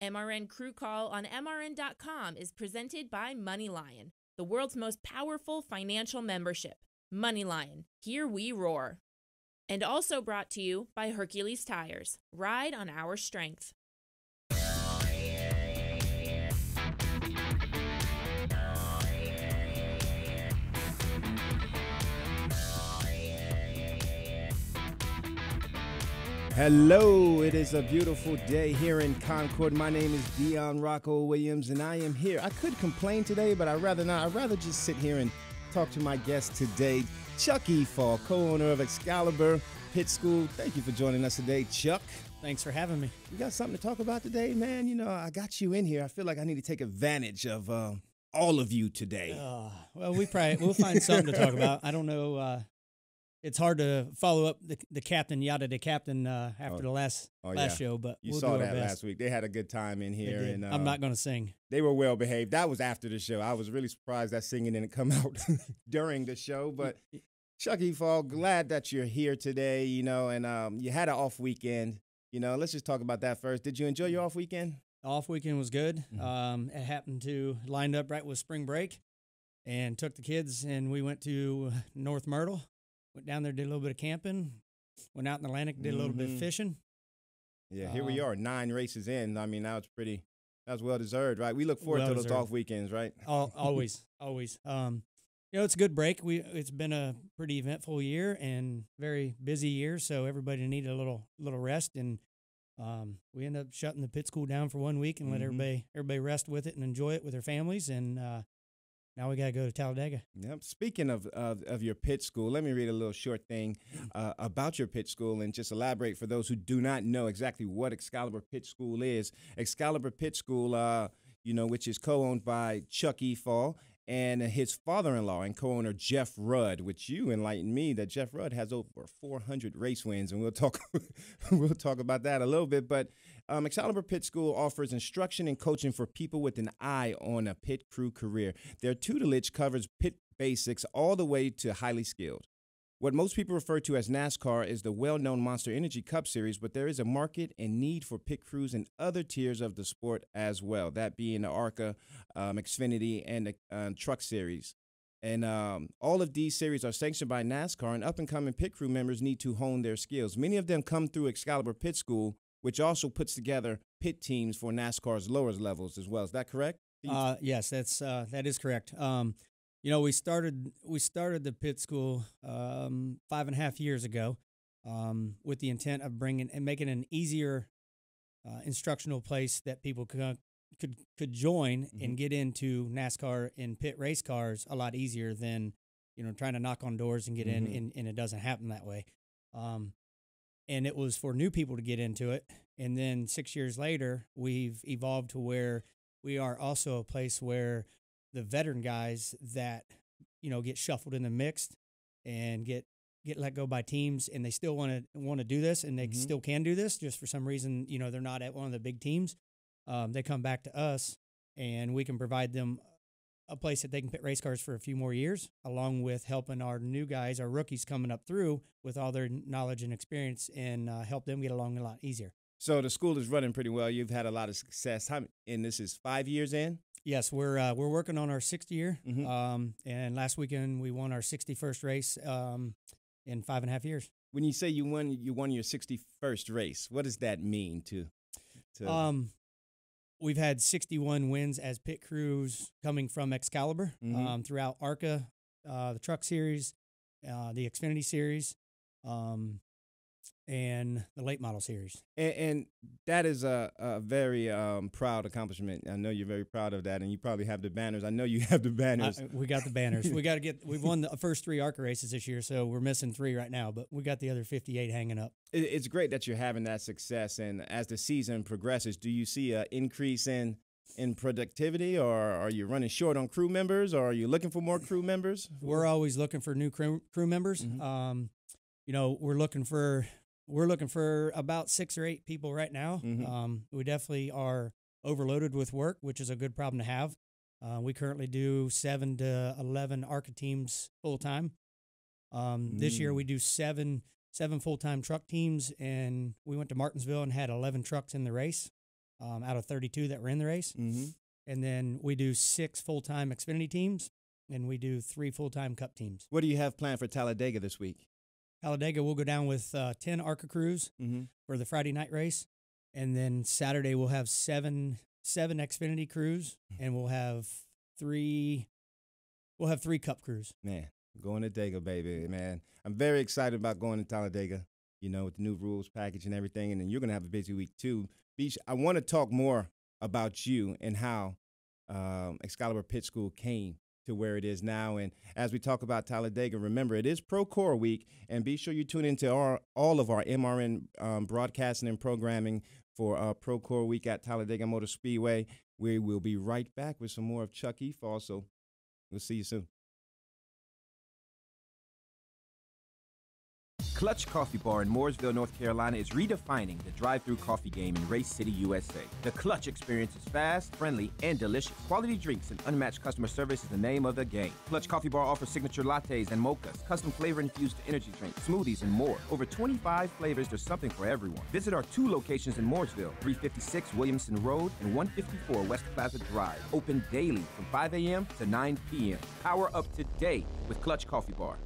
MRN Crew Call on MRN.com is presented by MoneyLion, the world's most powerful financial membership. MoneyLion, here we roar. And also brought to you by Hercules Tires. Ride on our strength. Hello, it is a beautiful day here in Concord. My name is Rocko Williams, and I am here. I could complain today, but I'd rather not. I'd rather just sit here and talk to my guest today, Chucky Efaw, co-owner of Xcalibur Pit School. Thank you for joining us today, Chuck. Thanks for having me. You got something to talk about today, man? You know, I got you in here. I feel like I need to take advantage of all of you today. Well, we'll find something to talk about. I don't know. It's hard to follow up the captain, after the last show, but you we'll saw do that our best. last week. They had a good time in here, and I'm not going to sing. They were well behaved. That was after the show. I was really surprised that singing didn't come out during the show. But Chucky Efaw, glad that you're here today. You know, and you had an off weekend. You know, let's just talk about that first. Did you enjoy your off weekend? Off weekend was good. It happened to lined up right with spring break, and took the kids, and we went to North Myrtle. Went down there, did a little bit of camping. Went out in the Atlantic, did a little bit of fishing. Yeah, here we are, 9 races in. I mean, that was well deserved, right? We look forward to those off weekends, right? Always. You know, it's a good break. It's been a pretty eventful year and very busy year, so everybody needed a little rest, and we ended up shutting the pit school down for 1 week and let everybody rest with it and enjoy it with their families, and now we got to go to Talladega. Yep. Speaking of your pit school, let me read a little short thing about your pit school and just elaborate for those who do not know exactly what Excalibur Pit School is. Excalibur Pit School, which is co-owned by Chucky Efaw and his father-in-law and co-owner Jeff Rudd, which you enlightened me that Jeff Rudd has over 400 race wins, and we'll talk about that a little bit. But Excalibur Pit School offers instruction and coaching for people with an eye on a pit crew career. Their tutelage covers pit basics all the way to highly skilled. What most people refer to as NASCAR is the well-known Monster Energy Cup Series, but there is a market and need for pit crews in other tiers of the sport as well, that being the ARCA, Xfinity, and the Truck Series. And all of these series are sanctioned by NASCAR, and up-and-coming pit crew members need to hone their skills. Many of them come through Excalibur Pit School, which also puts together pit teams for NASCAR's lower levels as well. Is that correct? Yes, that is correct. You know, we started the pit school 5.5 years ago with the intent of bringing and making an easier instructional place that people could join and get into NASCAR and pit race cars a lot easier than, you know, trying to knock on doors and get in, and it doesn't happen that way. And it was for new people to get into it. And then 6 years later, we've evolved to where we are also a place where the veteran guys that, you know, get shuffled in the mix and get let go by teams, and they still want to do this, and they still can do this. Just for some reason, you know, they're not at one of the big teams. They come back to us, and we can provide them a place that they can pit race cars for a few more years, along with helping our new guys, our rookies coming up through with all their knowledge and experience, and help them get along a lot easier. So the school is running pretty well. You've had a lot of success. And this is 5 years in? Yes, we're working on our 6th year. And last weekend we won our 61st race in 5.5 years. When you say you won your 61st race, what does that mean to We've had 61 wins as pit crews coming from Excalibur throughout ARCA, the Truck Series, the Xfinity Series, and the Late Model Series. And that is a very proud accomplishment. I know you're very proud of that, and you probably have the banners. I know you have the banners. We got the banners. We've won the first 3 ARCA races this year, so we're missing 3 right now, but we got the other 58 hanging up. It's great that you're having that success, and as the season progresses, do you see an increase in productivity, or are you running short on crew members, or are you looking for more crew members? We're always looking for new crew members. You know, we're looking for about 6 or 8 people right now. We definitely are overloaded with work, which is a good problem to have. We currently do 7 to 11 ARCA teams full time. This year we do seven full-time truck teams, and we went to Martinsville and had 11 trucks in the race. out of 32 that were in the race. Mm-hmm. And then we do 6 full-time Xfinity teams, and we do 3 full-time Cup teams. What do you have planned for Talladega this week? Talladega, we'll go down with 10 ARCA crews for the Friday night race. And then Saturday, we'll have seven Xfinity crews, and we'll have 3 Cup crews. Man, going to Dega, baby, man. I'm very excited about going to Talladega, you know, with the new rules package and everything. And then you're going to have a busy week, too. Beach, I want to talk more about you and how Excalibur Pit School came to where it is now. And as we talk about Talladega, remember, it is Pro Core Week, and be sure you tune into all of our MRN broadcasting and programming for Pro Core Week at Talladega Motor Speedway. We will be right back with some more of Chucky Efaw, so we'll see you soon. Clutch Coffee Bar in Mooresville, North Carolina is redefining the drive-thru coffee game in Race City, USA. The Clutch experience is fast, friendly, and delicious. Quality drinks and unmatched customer service is the name of the game. Clutch Coffee Bar offers signature lattes and mochas, custom flavor-infused energy drinks, smoothies, and more. Over 25 flavors, there's something for everyone. Visit our 2 locations in Mooresville, 356 Williamson Road and 154 West Plaza Drive. Open daily from 5 a.m. to 9 p.m. Power up today with Clutch Coffee Bar.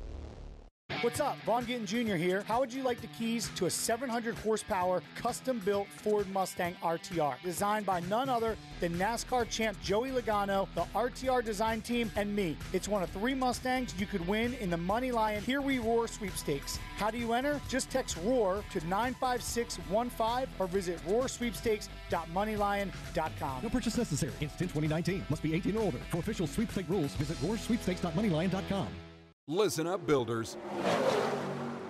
What's up? Vaughn Gittin Jr. here. How would you like the keys to a 700 horsepower custom-built Ford Mustang RTR designed by none other than NASCAR champ Joey Logano, the RTR design team, and me? It's one of 3 Mustangs you could win in the MoneyLion Here We Roar sweepstakes. How do you enter? Just text ROAR to 95615 or visit roarsweepstakes.moneylion.com. No purchase necessary. Instant 2019. Must be 18 or older. For official sweepstake rules, visit roarsweepstakes.moneylion.com. Listen up, builders.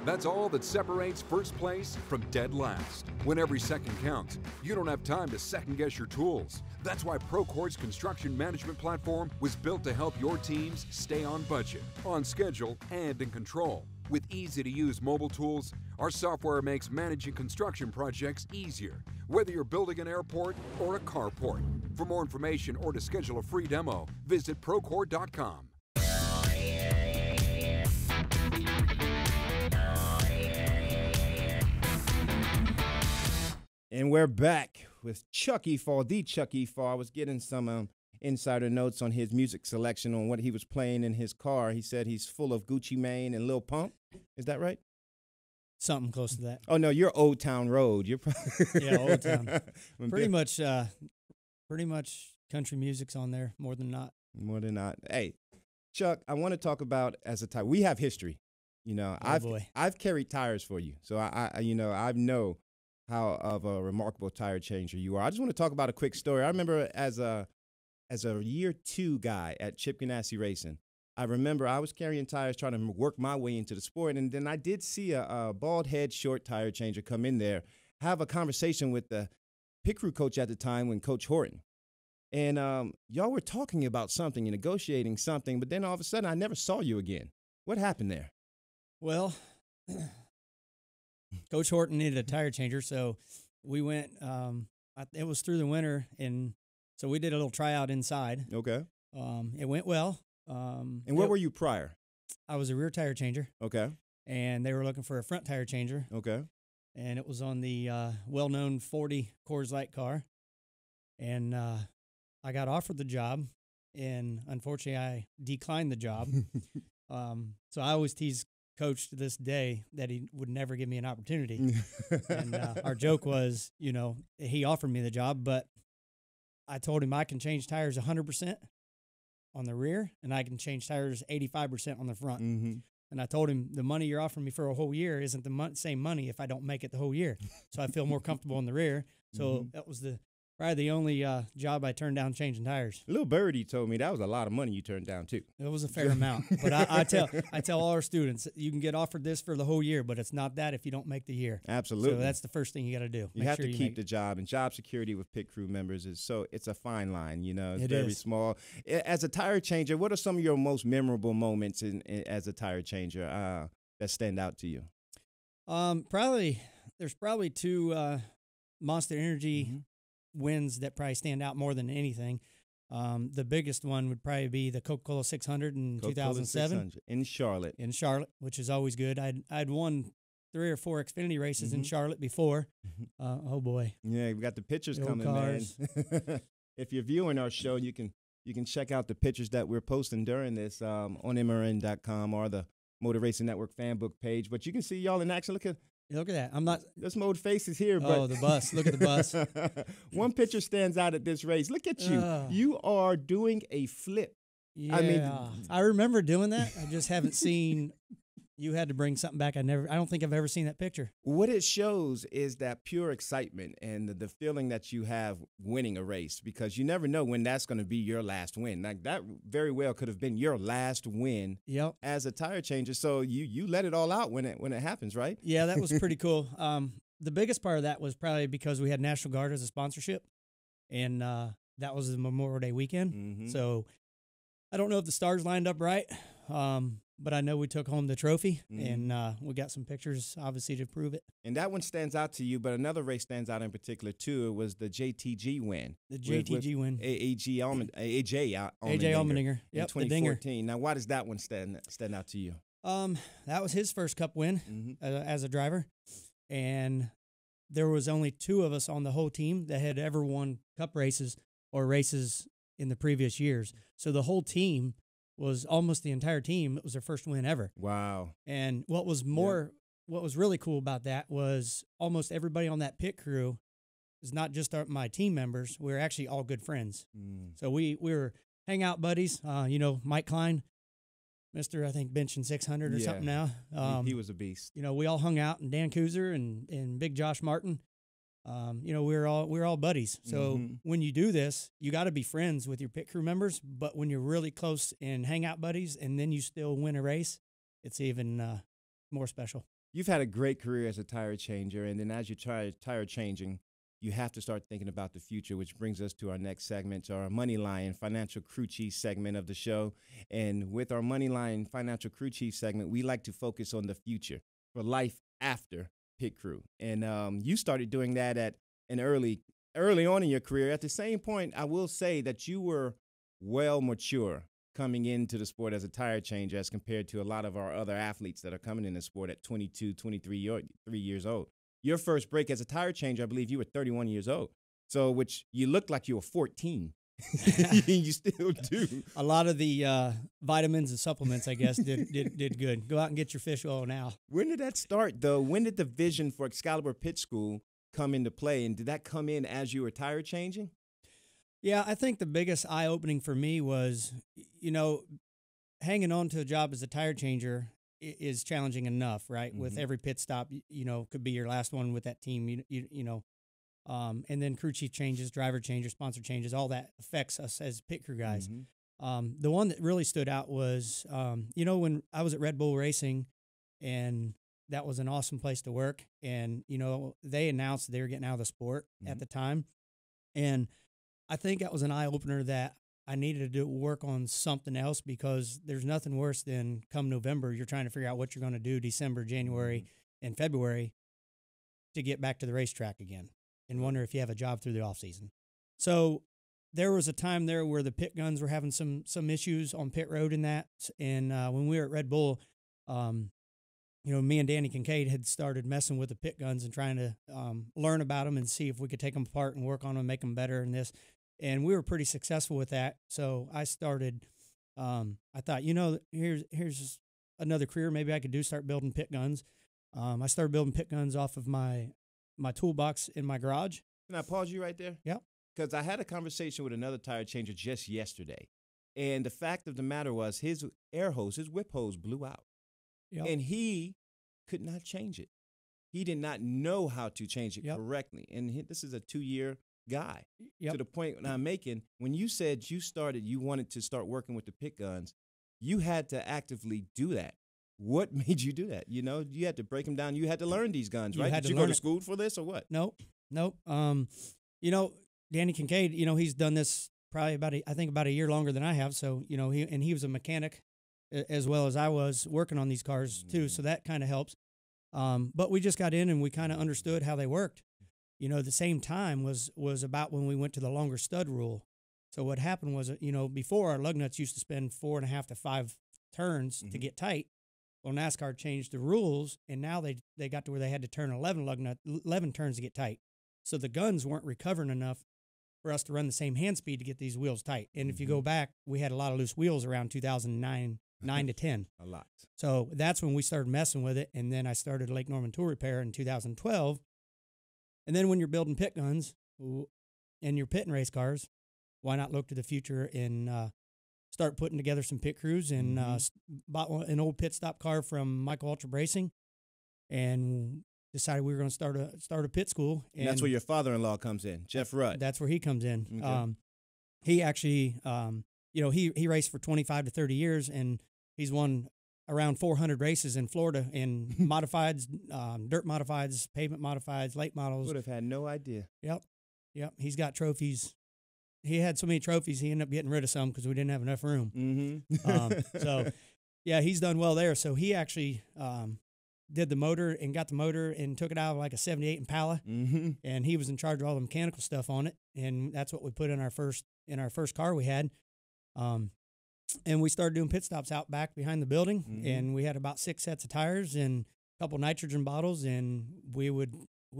That's all that separates first place from dead last. When every second counts, you don't have time to second-guess your tools. That's why Procord's construction management platform was built to help your teams stay on budget, on schedule, and in control. With easy-to-use mobile tools, our software makes managing construction projects easier, whether you're building an airport or a carport. For more information or to schedule a free demo, visit Procord.com. And we're back with Chucky Efaw, the Chucky Efaw. I was getting some insider notes on his music selection, on what he was playing in his car. He said he's full of Gucci Mane and Lil Pump. Is that right? Something close to that. Oh, no, you're Old Town Road. You're yeah, Old Town. Pretty much country music's on there, more than not. More than not. Hey, Chuck, I want to talk about as a tire. We have history. You know, I've carried tires for you. So I know how of a remarkable tire changer you are. I just want to talk about a quick story. I remember as a year 2 guy at Chip Ganassi Racing, I remember I was carrying tires trying to work my way into the sport, and then I did see a bald head short tire changer come in there, have a conversation with the pit crew coach at the time, when Coach Horton. And y'all were talking about something, and negotiating something, but then all of a sudden I never saw you again. What happened there? Well, Coach Horton needed a tire changer, so we went. It was through the winter, and so we did a little tryout inside. Okay. It went well. And where were you prior? I was a rear tire changer. Okay. And they were looking for a front tire changer. Okay. And it was on the well-known 40 Coors Light car. And I got offered the job, and unfortunately I declined the job. So I always tease Coach to this day that he would never give me an opportunity. And our joke was, he offered me the job, but I told him I can change tires 100% on the rear, and I can change tires 85% on the front. Mm-hmm. And I told him, the money you're offering me for a whole year isn't the same money if I don't make it the whole year. So I feel more comfortable in the rear. So that was probably the only job I turned down, changing tires. Little Birdie told me that was a lot of money you turned down too. It was a fair amount, but I tell all our students, you can get offered this for the whole year, but it's not that if you don't make the year. Absolutely. So that's the first thing you got to do. You have to keep the job, and job security with pit crew members it's a fine line. It's very small. As a tire changer, what are some of your most memorable moments as a tire changer that stand out to you? There's probably 2 Monster Energy wins that probably stand out more than anything. The biggest one would probably be the Coca-Cola 600 in 2007 in Charlotte. which is always good. I'd won 3 or 4 Xfinity races in Charlotte before. Oh boy. Yeah, we've got the pictures The old coming, cars. man. If you're viewing our show, you can check out the pictures that we're posting during this on MRN.com or the Motor Racing Network fan book page. But you can see y'all in action. Look at that. I'm not. There's Mode faces here. Oh, the bus. Look at the bus. One picture stands out at this race. Look at you. You are doing a flip. Yeah. I mean, I remember doing that. I just haven't seen. You had to bring something back. I don't think I've ever seen that picture. What it shows is that pure excitement and the feeling that you have winning a race, because you never know when that's going to be your last win. Like that very well could have been your last win as a tire changer. So you let it all out when it happens, right? Yeah, that was pretty cool. The biggest part of that was probably because we had National Guard as a sponsorship, and that was the Memorial Day weekend. So I don't know if the stars lined up right. But I know we took home the trophy, and we got some pictures, obviously, to prove it. And that one stands out to you, but another race stands out in particular, too. It was the JTG win. The JTG win. AJ Allmendinger. Yep, in 2014. Now, why does that one stand out to you? That was his first Cup win as a driver, and there was only 2 of us on the whole team that had ever won Cup races or races in the previous years. So the whole team was almost the entire team. It was their first win ever. Wow. And what was really cool about that was almost everybody on that pit crew is not just my team members. We're actually all good friends. So we were hangout buddies. Mike Klein, Mr. I think benching 600 or something now. He was a beast. We all hung out, and Dan Kuzer and Big Josh Martin. We're all buddies. So when you do this, you got to be friends with your pit crew members. But when you're really close and hang out buddies, and then you still win a race, it's even more special. You've had a great career as a tire changer, and then as you try tire changing, you have to start thinking about the future, which brings us to our next segment, our MoneyLion Financial Crew Chief segment of the show. And with our MoneyLion Financial Crew Chief segment, we like to focus on the future for life after pit crew. And you started doing that at an early on in your career. At the same point, I will say that you were well mature coming into the sport as a tire changer as compared to a lot of our other athletes that are coming in the sport at 22, 23 years old. Your first break as a tire changer, I believe you were 31 years old. So, which you looked like you were 14. You still do. A lot of the vitamins and supplements, I guess, did good. Go out and get your fish oil now. When did that start, though? When did the vision for Excalibur Pit School come into play? And did that come in as you were tire changing? Yeah, I think the biggest eye-opening for me was, hanging on to a job as a tire changer is challenging enough, right? With every pit stop, could be your last one with that team, and then crew chief changes, driver changes, sponsor changes, all that affects us as pit crew guys. The one that really stood out was, when I was at Red Bull Racing, and that was an awesome place to work. And, they announced they were getting out of the sport at the time. And I think that was an eye-opener that I needed to work on something else, because there's nothing worse than come November, you're trying to figure out what you're going to do December, January, and February to get back to the racetrack again and wonder if you have a job through the off season. So there was a time there where the pit guns were having some issues on pit road in that. And when we were at Red Bull, me and Danny Kincaid had started messing with the pit guns and trying to learn about them and see if we could take them apart and work on them, make them better and this. And we were pretty successful with that. So I started, I thought, here's another career maybe I could do, start building pit guns. I started building pit guns off of my toolbox in my garage. Can I pause you right there? Yeah. Because I had a conversation with another tire changer just yesterday. And the fact of the matter was his whip hose blew out. Yep. And he could not change it. He did not know how to change it correctly. And this is a 2-year guy. To the point when I'm making, when you said you wanted to start working with the pit guns, you had to actively do that. What made you do that? You had to break them down. You had to learn these guns, right? Did you go to school for this or what? Nope. Danny Kincaid, he's done this probably about a year longer than I have. So, he was a mechanic as well as I was working on these cars too. So that kind of helps. But we just got in and we kind of understood how they worked. The same time was about when we went to the longer stud rule. So what happened was, before our lug nuts used to spend 4.5 to 5 turns to get tight. Well, NASCAR changed the rules, and now they got to where they had to turn 11 turns to get tight. So the guns weren't recovering enough for us to run the same hand speed to get these wheels tight. And if you go back, we had a lot of loose wheels around 2009, 9 to 10. A lot. So that's when we started messing with it. And then I started Lake Norman Tool Repair in 2012. And then when you're building pit guns and you're pitting race cars, why not look to the future and start putting together some pit crews? And bought an old pit stop car from Michael Ultra Bracing and decided we were going to start a pit school. And that's where your father-in-law comes in, Jeff Rudd. That's where he comes in. Okay. He actually, he raced for 25 to 30 years, and he's won around 400 races in Florida in modifieds, dirt modifieds, pavement modifieds, late models. Would have had no idea. Yep. He's got trophies. He had so many trophies, he ended up getting rid of some because we didn't have enough room. So, yeah, he's done well there. So he actually did the motor and got the motor and took it out of like a 78 Impala, and he was in charge of all the mechanical stuff on it, and that's what we put in our first car we had. And we started doing pit stops out back behind the building, and we had about 6 sets of tires and a couple nitrogen bottles, and we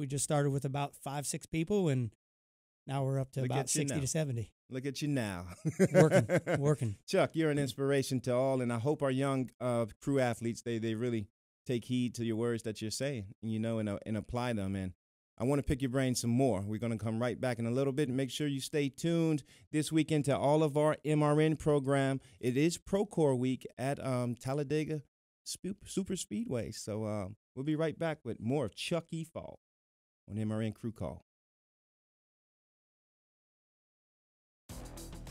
just started with about 5-6 people, and now we're up to about 60 to 70. Look at you now. Working. Chuck, you're an inspiration to all, and I hope our young crew athletes, they really take heed to your words that you're saying, and apply them. And I want to pick your brain some more. We're going to come right back in a little bit. Make sure you stay tuned this weekend to all of our MRN program. It is Procore Week at Talladega Super Speedway. So we'll be right back with more of Chucky Efaw on MRN Crew Call.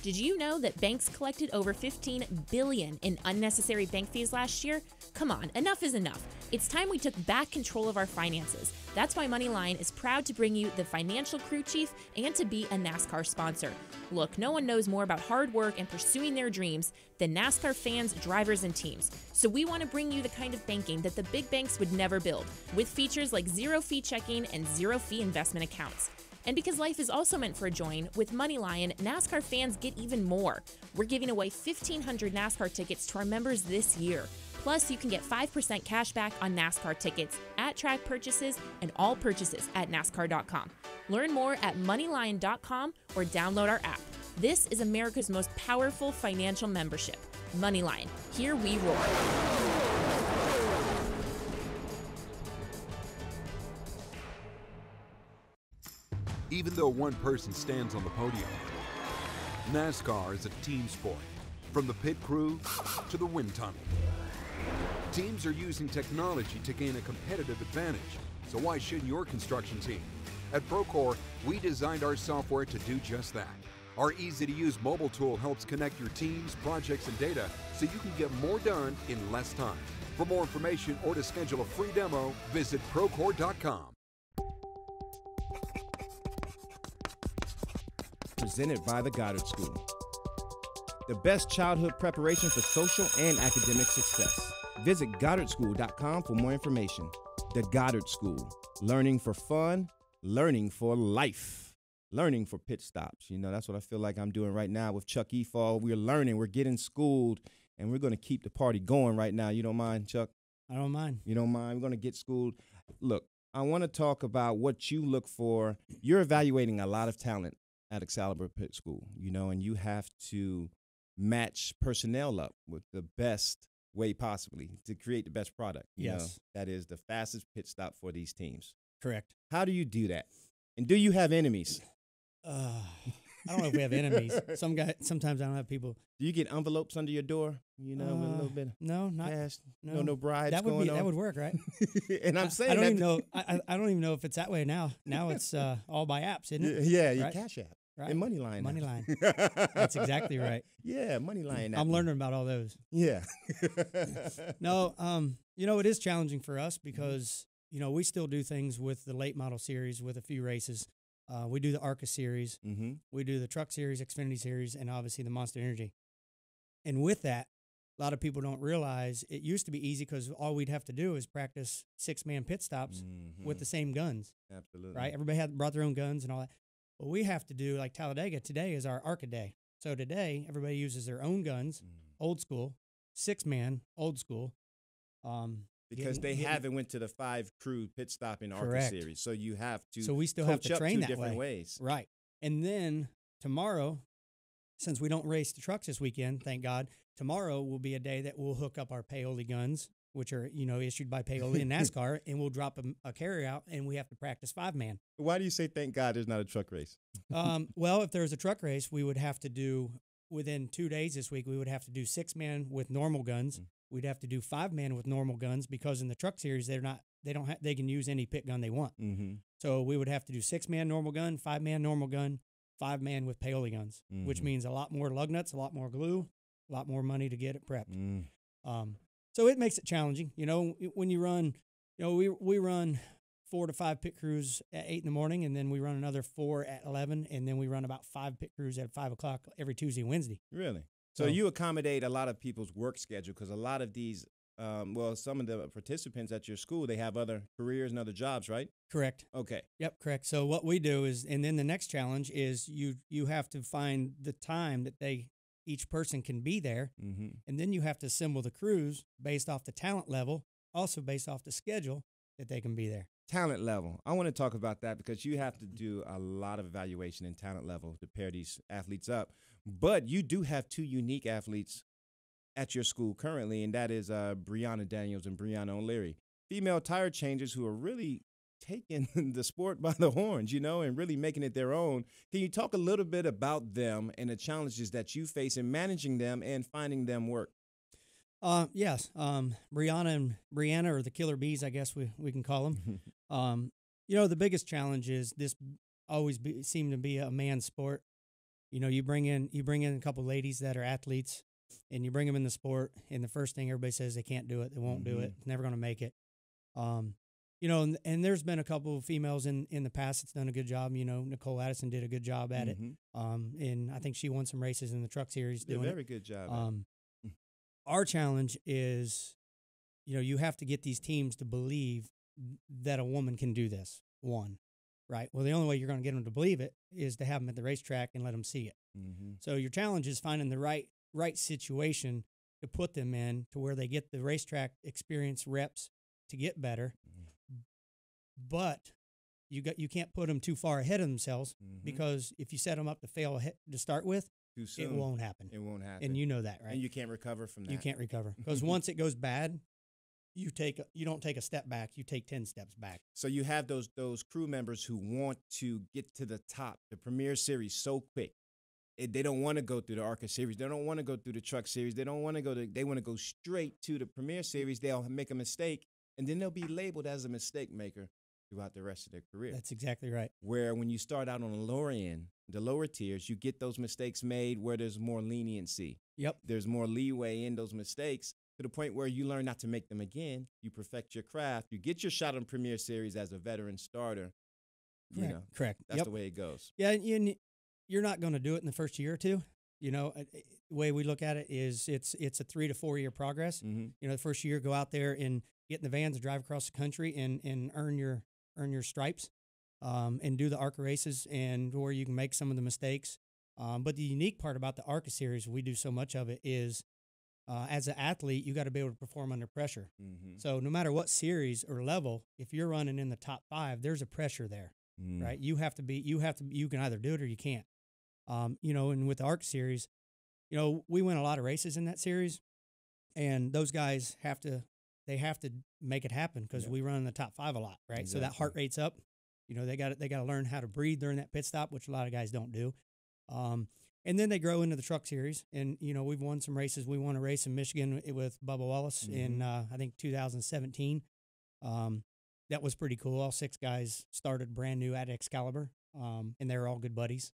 Did you know that banks collected over $15 billion in unnecessary bank fees last year? Come on, enough is enough. It's time we took back control of our finances. That's why MoneyLion is proud to bring you the Financial Crew Chief and to be a NASCAR sponsor. Look, no one knows more about hard work and pursuing their dreams than NASCAR fans, drivers, and teams. So we want to bring you the kind of banking that the big banks would never build, with features like zero-fee checking and zero-fee investment accounts. And because life is also meant for a join, with MoneyLion, NASCAR fans get even more. We're giving away 1,500 NASCAR tickets to our members this year. Plus, you can get 5% cash back on NASCAR tickets, at-track purchases, and all purchases at NASCAR.com. Learn more at MoneyLion.com or download our app. This is America's most powerful financial membership. MoneyLion. Here we roar. Even though one person stands on the podium, NASCAR is a team sport. From the pit crew to the wind tunnel. Teams are using technology to gain a competitive advantage. So why shouldn't your construction team? At Procore, we designed our software to do just that. Our easy-to-use mobile tool helps connect your teams, projects, and data so you can get more done in less time. For more information or to schedule a free demo, visit Procore.com. Presented by the Goddard School. The best childhood preparation for social and academic success. Visit GoddardSchool.com for more information. The Goddard School. Learning for fun, learning for life, learning for pit stops. That's what I feel like I'm doing right now with Chuck Efaw. We're learning, we're getting schooled, and we're going to keep the party going right now. You don't mind, Chuck? I don't mind. You don't mind? We're going to get schooled. Look, I want to talk about what you look for. You're evaluating a lot of talent at Excalibur Pit School, and you have to match personnel up with the best way possibly to create the best product. Yes. That is the fastest pit stop for these teams. Correct. How do you do that? And do you have enemies? I don't know if we have enemies. Sometimes I don't have people. Do you get envelopes under your door? With a little bit of cash? No bribes going on? That would work, right? And I'm saying I don't even know. I don't even know if it's that way now. Now it's all by apps, isn't it? Yeah, your right? Cash App. Right. And MoneyLion. MoneyLion. That's exactly right. Yeah, MoneyLion. I'm learning about all those. Yeah. No, it is challenging for us because, we still do things with the late model series with a few races. We do the ARCA Series. Mm-hmm. We do the Truck Series, Xfinity Series, and obviously the Monster Energy. And with that, a lot of people don't realize it used to be easy because all we'd have to do is practice 6-man pit stops with the same guns. Absolutely. Right? Everybody brought their own guns and all that. What we have to do, like Talladega, today is our ARCA day. So today, everybody uses their own guns, old school, 6-man, old school. Because they haven't went to the 5-crew pit stop in ARCA Correct. Series, so you have to. So we still have to train that different way. ways, right? And then tomorrow, since we don't race the trucks this weekend, thank God, tomorrow will be a day that we'll hook up our Paoli guns, which are issued by Paoli and NASCAR, and we'll drop a carry out, and we have to practice 5-man. Why do you say thank God there's not a truck race? Well, if there's a truck race, we would have to do within 2 days this week. We would have to do 6-man with normal guns. We'd have to do 5-man with normal guns because in the truck series they can use any pit gun they want. Mm-hmm. So we would have to do 6-man normal gun, 5-man normal gun, 5-man with Paoli guns, which means a lot more lug nuts, a lot more glue, a lot more money to get it prepped. So it makes it challenging. When you run, we run 4 to 5 pit crews at 8 in the morning, and then we run another 4 at 11, and then we run about 5 pit crews at 5 o'clock every Tuesday and Wednesday. Really? So you accommodate a lot of people's work schedule because a lot of these, some of the participants at your school, they have other careers and other jobs, right? Correct. Okay. Yep, correct. So what we do is, and then the next challenge is you have to find the time that each person can be there, and then you have to assemble the crews based off the talent level, also based off the schedule that they can be there. Talent level. I want to talk about that because you have to do a lot of evaluation in talent level to pair these athletes up. But you do have 2 unique athletes at your school currently, and that is Brianna Daniels and Brianna O'Leary, female tire changers who are really taking the sport by the horns, and really making it their own. Can you talk a little bit about them and the challenges that you face in managing them and finding them work? Yes. Brianna and Brianna, or the Killer Bees, I guess we can call them. The biggest challenge is this always seemed to be a man's sport. You bring in a couple ladies that are athletes, and you bring them in the sport, and the first thing everybody says they can't do it, they won't do it, never going to make it. And there's been a couple of females in the past that's done a good job. Nicole Addison did a good job at it, and I think she won some races in the truck series. Did a doing very good job. Our challenge is, you have to get these teams to believe that a woman can do this. One, right? Well, the only way you're going to get them to believe it is to have them at the racetrack and let them see it. So your challenge is finding the right situation to put them in to where they get the racetrack experience reps to get better. But you can't put them too far ahead of themselves because if you set them up to fail to start with, too soon, it won't happen. It won't happen. And you know that, right? And you can't recover from that. You can't recover because once it goes bad, you don't take a step back, you take 10 steps back. So you have those crew members who want to get to the top, the Premier Series, so quick. They don't want to go through the ARCA Series. They don't want to go through the Truck Series. They want to go straight to the Premier Series. They'll make a mistake, and then they'll be labeled as a mistake maker throughout the rest of their career. That's exactly right. Where when you start out on the lower end, the lower tiers, you get those mistakes made where there's more leniency. Yep. There's more leeway in those mistakes to the point where you learn not to make them again. You perfect your craft. You get your shot on Premier Series as a veteran starter. Correct. That's the way it goes. Yeah, you're not going to do it in the first year or two. The way we look at it is it's a 3 to 4 year progress. The first year, go out there and get in the vans and drive across the country and earn your stripes, and do the ARCA races and where you can make some of the mistakes. But the unique part about the ARCA Series, we do so much of it, is as an athlete, you got to be able to perform under pressure. So no matter what series or level, if you're running in the top 5, there's a pressure there, right? You can either do it or you can't. And with the ARCA Series, we win a lot of races in that series, and those guys have to make it happen because we run in the top 5 a lot, right? Exactly. So that heart rate's up. They got to learn how to breathe during that pit stop, which a lot of guys don't do. And then they grow into the truck series, and we've won some races. We won a race in Michigan with Bubba Wallace in I think 2017. That was pretty cool. All 6 guys started brand new at Excalibur, and they were all good buddies.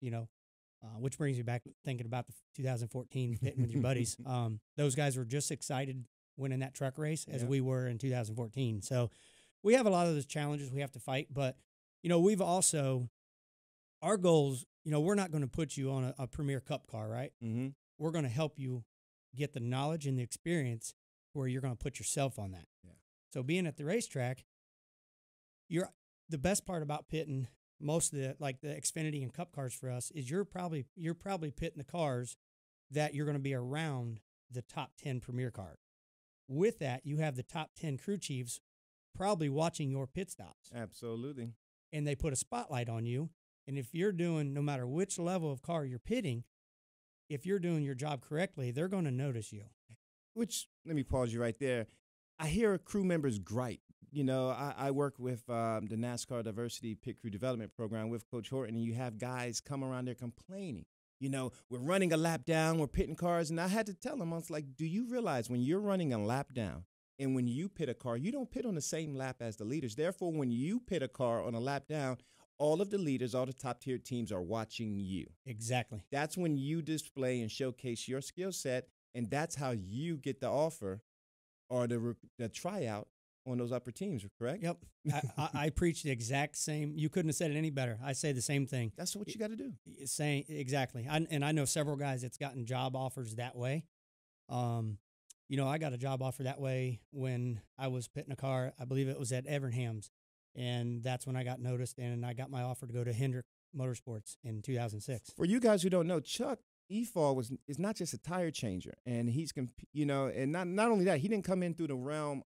Which brings me back thinking about the 2014 pitting with your buddies. Those guys were just excited winning that truck race as we were in 2014. So we have a lot of those challenges we have to fight, but we've also, our goals, we're not going to put you on a Premier Cup car, right? We're going to help you get the knowledge and the experience where you're going to put yourself on that. Yeah. So being at the racetrack, the best part about pitting most of the Xfinity and Cup cars for us is you're probably pitting the cars that you're going to be around the top 10 Premier cars. with that, you have the top 10 crew chiefs probably watching your pit stops. Absolutely. And they put a spotlight on you. And if you're doing, no matter which level of car you're pitting, if you're doing your job correctly, they're going to notice you. Which, let me pause you right there. I hear crew members gripe. You know, I work with the NASCAR Diversity Pit Crew Development Program with Coach Horton, and you have guys come around there complaining. You know, we're running a lap down, we're pitting cars, and I had to tell them, I was like, do you realize when you're running a lap down and when you pit a car, you don't pit on the same lap as the leaders. Therefore, when you pit a car on a lap down, all of the leaders, all the top-tier teams are watching you. Exactly. That's when you display and showcase your skill set, and that's how you get the offer or the tryout on those upper teams, correct? Yep. I preach the exact same. You couldn't have said it any better. I say the same thing. That's what you got to do. Saying exactly. And I know several guys that's gotten job offers that way. You know, I got a job offer that way when I was pitting a car. I believe it was at Evernham's, and that's when I got noticed, and I got my offer to go to Hendrick Motorsports in 2006. For you guys who don't know, Chuck Efaw is not just a tire changer, and he's and not only that, he didn't come in through the realm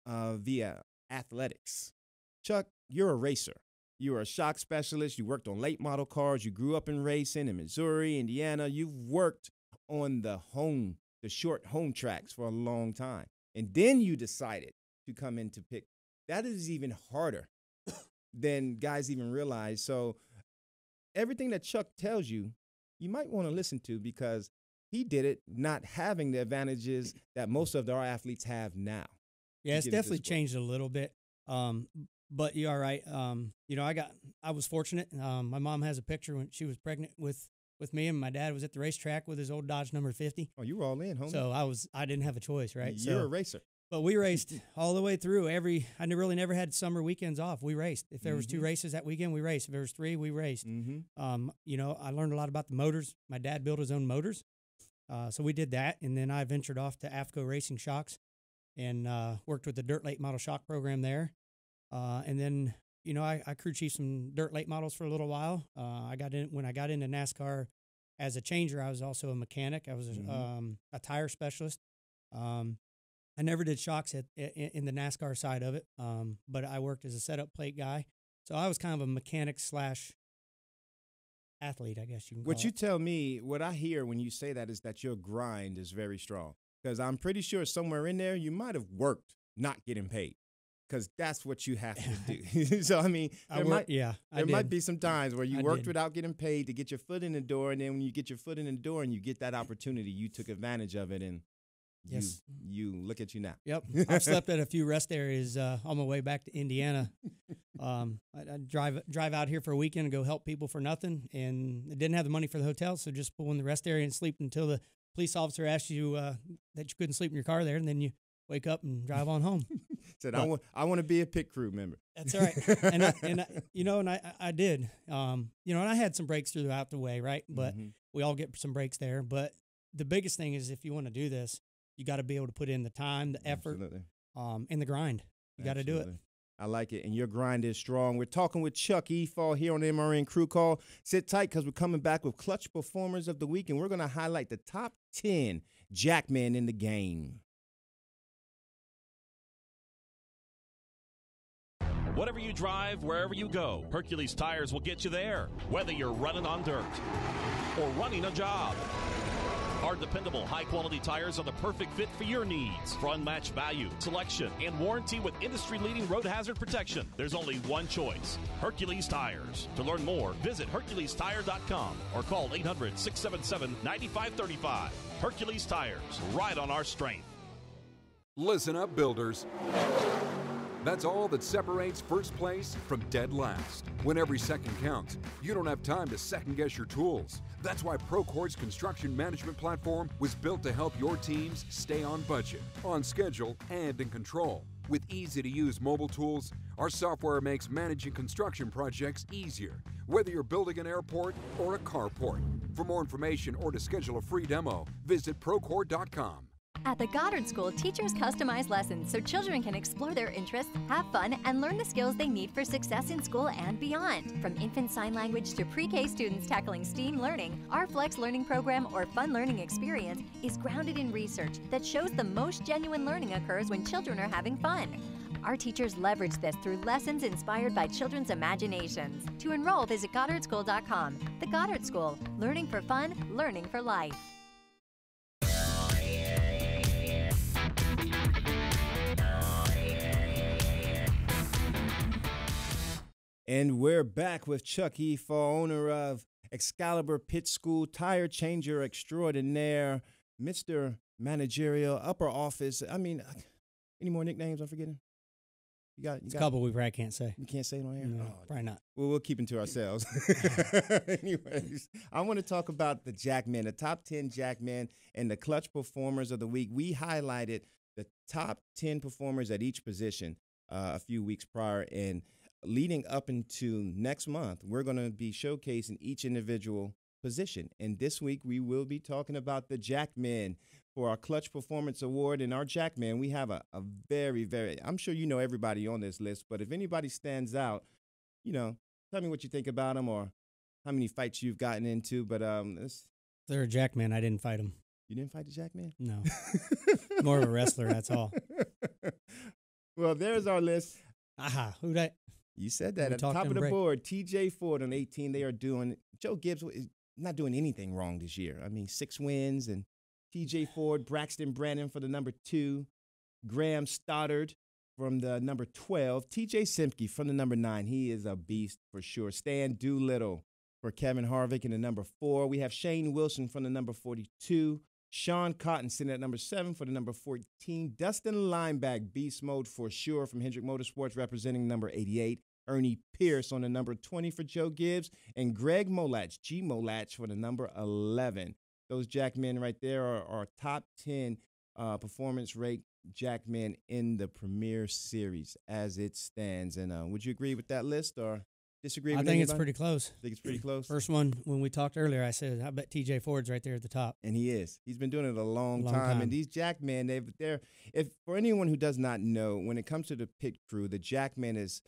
via athletics. Chuck, you're a racer. You're a shock specialist. You worked on late model cars. You grew up in racing in Missouri, Indiana. You've worked on the short home tracks for a long time. And then you decided to come into pit. That is even harder than guys even realize. So everything that Chuck tells you, you might want to listen to, because he did it not having the advantages that most of our athletes have now. Yeah, it's definitely changed a little bit. But you're right. You know, I was fortunate. My mom has a picture when she was pregnant with me, and my dad was at the racetrack with his old Dodge number 50. Oh, you were all in, homie. So I didn't have a choice, right? You're a racer. But we raced all the way through. I really never had summer weekends off. We raced. If there was 2 races that weekend, we raced. If there was 3, we raced. You know, I learned a lot about the motors. My dad built his own motors. So we did that, and then I ventured off to Afco Racing Shocks and worked with the dirt late model shock program there. And then, you know, I crew chiefed some dirt late models for a little while. When I got into NASCAR as a changer, I was also a mechanic. I was a tire specialist. I never did shocks in the NASCAR side of it, but I worked as a setup plate guy. So I was kind of a mechanic / athlete, I guess you can call it. What you tell me, what I hear when you say that is that your grind is very strong. Because I'm pretty sure somewhere in there you might have worked not getting paid, because that's what you have to do. So, I mean, there might be some times where you worked without getting paid to get your foot in the door, and then when you get your foot in the door and you get that opportunity, you took advantage of it, and you look at you now. Yep. I've slept at a few rest areas on my way back to Indiana. I drive out here for a weekend and go help people for nothing, and I didn't have the money for the hotel, so just pull in the rest area and sleep until the police officer asked you that you couldn't sleep in your car there, and then you wake up and drive on home. Said, I want to be a pit crew member. That's all right. and I did. You know, and I had some breaks throughout the way, right? But we all get some breaks there. But the biggest thing is, if you want to do this, you got to be able to put in the time, the effort, and the grind. You got to do it. I like it, and your grind is strong. We're talking with Chuck Efaw here on the MRN Crew Call. Sit tight, because we're coming back with Clutch Performers of the Week, and we're going to highlight the top 10 Jackman in the game. Whatever you drive, wherever you go, Hercules Tires will get you there, whether you're running on dirt or running a job. Our dependable, high-quality tires are the perfect fit for your needs. For unmatched value, selection, and warranty with industry-leading road hazard protection, there's only one choice: Hercules Tires. To learn more, visit HerculesTire.com or call 800-677-9535. Hercules Tires, ride on our strength. Listen up, builders. That's all that separates first place from dead last. When every second counts, you don't have time to second-guess your tools. That's why Procord's construction management platform was built to help your teams stay on budget, on schedule, and in control. With easy-to-use mobile tools, our software makes managing construction projects easier, whether you're building an airport or a carport. For more information or to schedule a free demo, visit Procord.com. At the Goddard School, teachers customize lessons so children can explore their interests, have fun, and learn the skills they need for success in school and beyond. From infant sign language to pre-K students tackling STEAM learning, our Flex Learning Program or Fun Learning Experience is grounded in research that shows the most genuine learning occurs when children are having fun. Our teachers leverage this through lessons inspired by children's imaginations. To enroll, visit GoddardSchool.com. The Goddard School, learning for fun, learning for life. And we're back with Chucky, Efaw, owner of Excalibur Pit School, tire changer extraordinaire, Mr. Managerial, upper office. I mean, any more nicknames I'm forgetting? You got a couple we probably can't say. You can't say it on here? No, probably not. Well, we'll keep them to ourselves. Anyways, I want to talk about the Jackman, the top 10 Jackman and the clutch performers of the week. We highlighted the top 10 performers at each position a few weeks prior, and leading up into next month, we're going to be showcasing each individual position. And this week, we will be talking about the Jackman for our Clutch Performance Award. And our Jackman, we have a very, very, I'm sure you know everybody on this list, but if anybody stands out, you know, tell me what you think about them or how many fights you've gotten into. But they're a Jackman. I didn't fight him. You didn't fight the Jackman? No. More of a wrestler, that's all. Well, there's our list. Aha, who that? You said that at the top of the board. TJ Ford on 18. They are doing. Joe Gibbs is not doing anything wrong this year. I mean, 6 wins. And TJ Ford, Braxton Brandon for the number 2. Graham Stoddard from the number 12. TJ Simke from the number 9. He is a beast for sure. Stan Doolittle for Kevin Harvick in the number 4. We have Shane Wilson from the number 42. Sean Cotton sitting at number 7 for the number 14. Dustin Lineback, beast mode for sure from Hendrick Motorsports representing number 88. Ernie Pierce on the number 20 for Joe Gibbs. And Greg Molatch, G. Molatch for the number 11. Those Jackmen right there are our top 10 performance rate Jackmen in the Premier Series as it stands. And would you agree with that list or disagree with anybody? It's pretty close. I think it's pretty close. First one, when we talked earlier, I said, I bet TJ Ford's right there at the top. And he is. He's been doing it a long time. And these Jackmen, if for anyone who does not know, when it comes to the pit crew, the Jackman is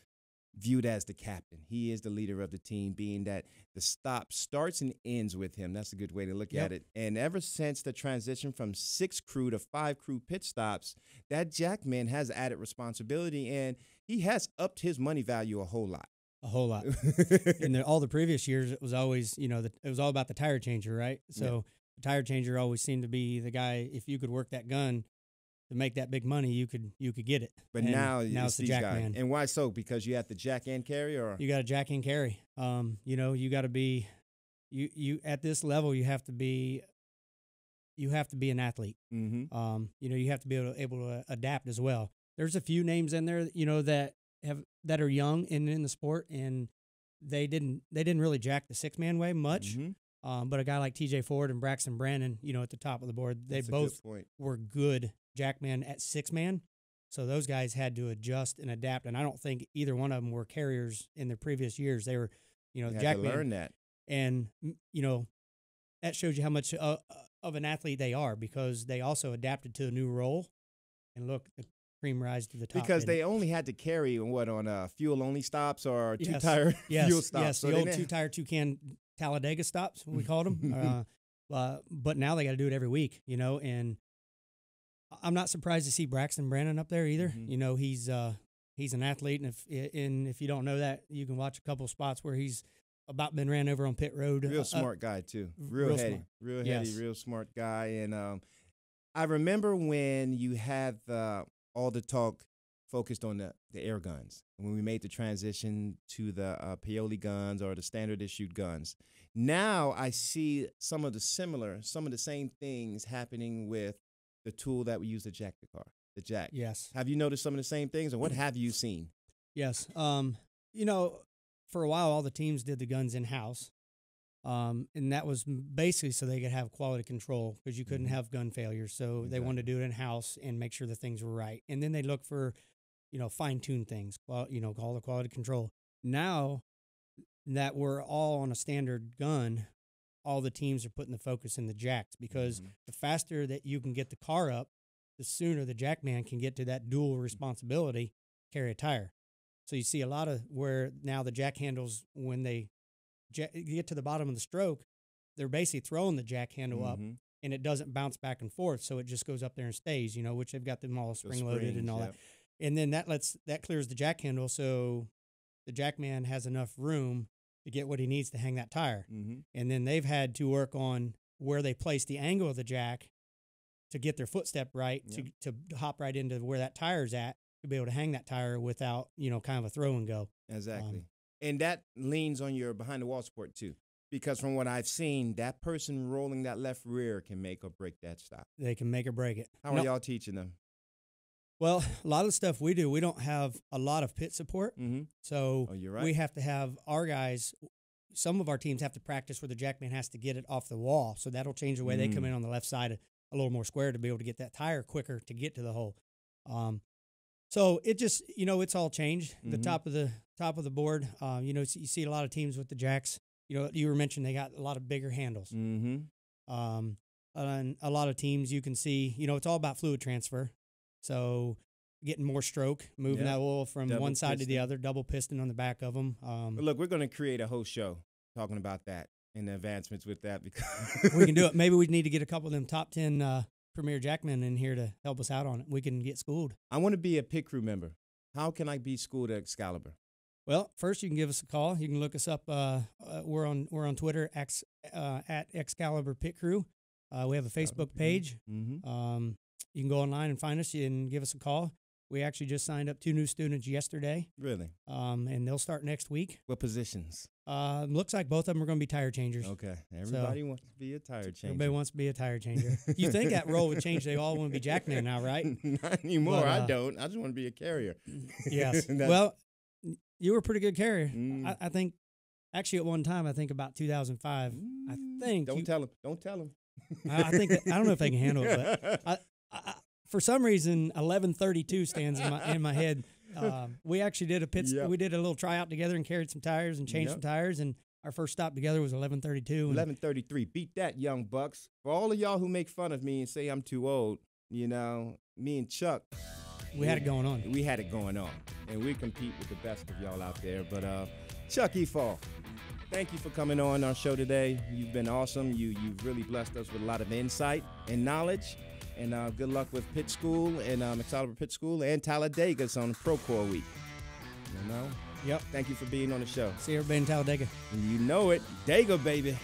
viewed as the captain. He is the leader of the team, being that the stop starts and ends with him. That's a good way to look at it. And ever since the transition from 6 crew to 5 crew pit stops, that Jackman has added responsibility, and he has upped his money value a whole lot. A whole lot. In all the previous years, it was always, it was all about the tire changer, right? So the tire changer always seemed to be the guy, if you could work that gun to make that big money, you could get it. But now it's the Jackman. And why so? Because you have the jack and carry, or you got a jack and carry. You got to be you at this level. You have to be an athlete. Mm-hmm. You have to be able to adapt as well. There's a few names in there, that are young and in the sport, and they didn't really jack the 6-man way much. Mm-hmm. But a guy like TJ Ford and Braxton Brandon, at the top of the board, they both were good Jackman at 6-man. So those guys had to adjust and adapt, and I don't think either one of them were carriers in their previous years. They were, Jackman. Had to learn that, and that shows you how much of an athlete they are, because they also adapted to a new role. And look, the cream rise to the top. Because they only had to carry on fuel-only stops or two-tire fuel stops. Yes, so the old 2-tire, 2-can Talladega stops, we called them. But now they got to do it every week, and I'm not surprised to see Braxton Brandon up there either. Mm-hmm. He's an athlete, and if you don't know that, you can watch a couple spots where he's about been ran over on pit road. Real smart guy too. Real heady, real smart guy. And I remember when you had all the talk focused on the air guns, when we made the transition to the Paoli guns or the standard issued guns. Now I see some of the same things happening with the tool that we use to jack the car, the jack. Yes. Have you noticed some of the same things, or what have you seen? Yes. For a while, all the teams did the guns in-house, and that was basically so they could have quality control, because you couldn't have gun failures. So they wanted to do it in-house and make sure the things were right. And then they look for, fine-tune things, call the quality control. Now that we're all on a standard gun, all the teams are putting the focus in the jacks, because the faster that you can get the car up the sooner the Jackman can get to that dual responsibility, carry a tire. So you see a lot of where now the jack handles, when they get to the bottom of the stroke, they're basically throwing the jack handle up, and it doesn't bounce back and forth, so it just goes up there and stays, which they've got them all spring-loaded and all that. And then that clears the jack handle, so the Jackman has enough room to get what he needs to hang that tire. And then they've had to work on where they place the angle of the jack to get their footstep right, to hop right into where that tire's at, to be able to hang that tire without, kind of a throw and go. Exactly. And that leans on your behind-the-wall support, too. Because from what I've seen, that person rolling that left rear can make or break that stop. They can make or break it. How are y'all teaching them? Well, a lot of the stuff we do, we don't have a lot of pit support. So you're right. we have to have our guys, some of our teams have to practice where the Jackman has to get it off the wall. So that'll change the way they come in on the left side a little more square to be able to get that tire quicker to get to the hole. So it just, it's all changed. The top of the board, you see a lot of teams with the jacks. You were mentioning they got a lot of bigger handles. And a lot of teams you can see, it's all about fluid transfer. So getting more stroke, moving that oil from one side to the other, double piston on the back of them. But look, we're going to create a whole show talking about that and the advancements with that. Because we can do it. Maybe we need to get a couple of them top 10 Premier Jackmen in here to help us out on it. We can get schooled. I want to be a pit crew member. How can I be schooled at Excalibur? Well, first you can give us a call. You can look us up. We're on Twitter at Xcalibur Pit Crew. We have a Facebook page. You can go online and find us and give us a call. We actually just signed up 2 new students yesterday. Really? And they'll start next week. What positions? Looks like both of them are going to be tire changers. Okay. Everybody wants to be a tire changer. Everybody wants to be a tire changer. You think that role would change? They all want to be Jackman now, right? Not anymore. But, I don't. I just want to be a carrier. Yes. Well, you were a pretty good carrier. I think, actually, at one time, I think about 2005. I think. Don't tell them. I don't know if they can handle it, but for some reason, 1132 stands in my head. We actually did we did a little tryout together and carried some tires and changed some tires, and our first stop together was 1132. 1133. Beat that, young bucks. For all of y'all who make fun of me and say I'm too old, me and Chuck, we had it going on. We had it going on, and we compete with the best of y'all out there. But Chuck Efaw, thank you for coming on our show today. You've been awesome. You've really blessed us with a lot of insight and knowledge. And good luck with Pit School and Excalibur Pit School and Talladega's on Pro Core Week. Yep. Thank you for being on the show. See everybody in Talladega. And you know it. Dega, baby.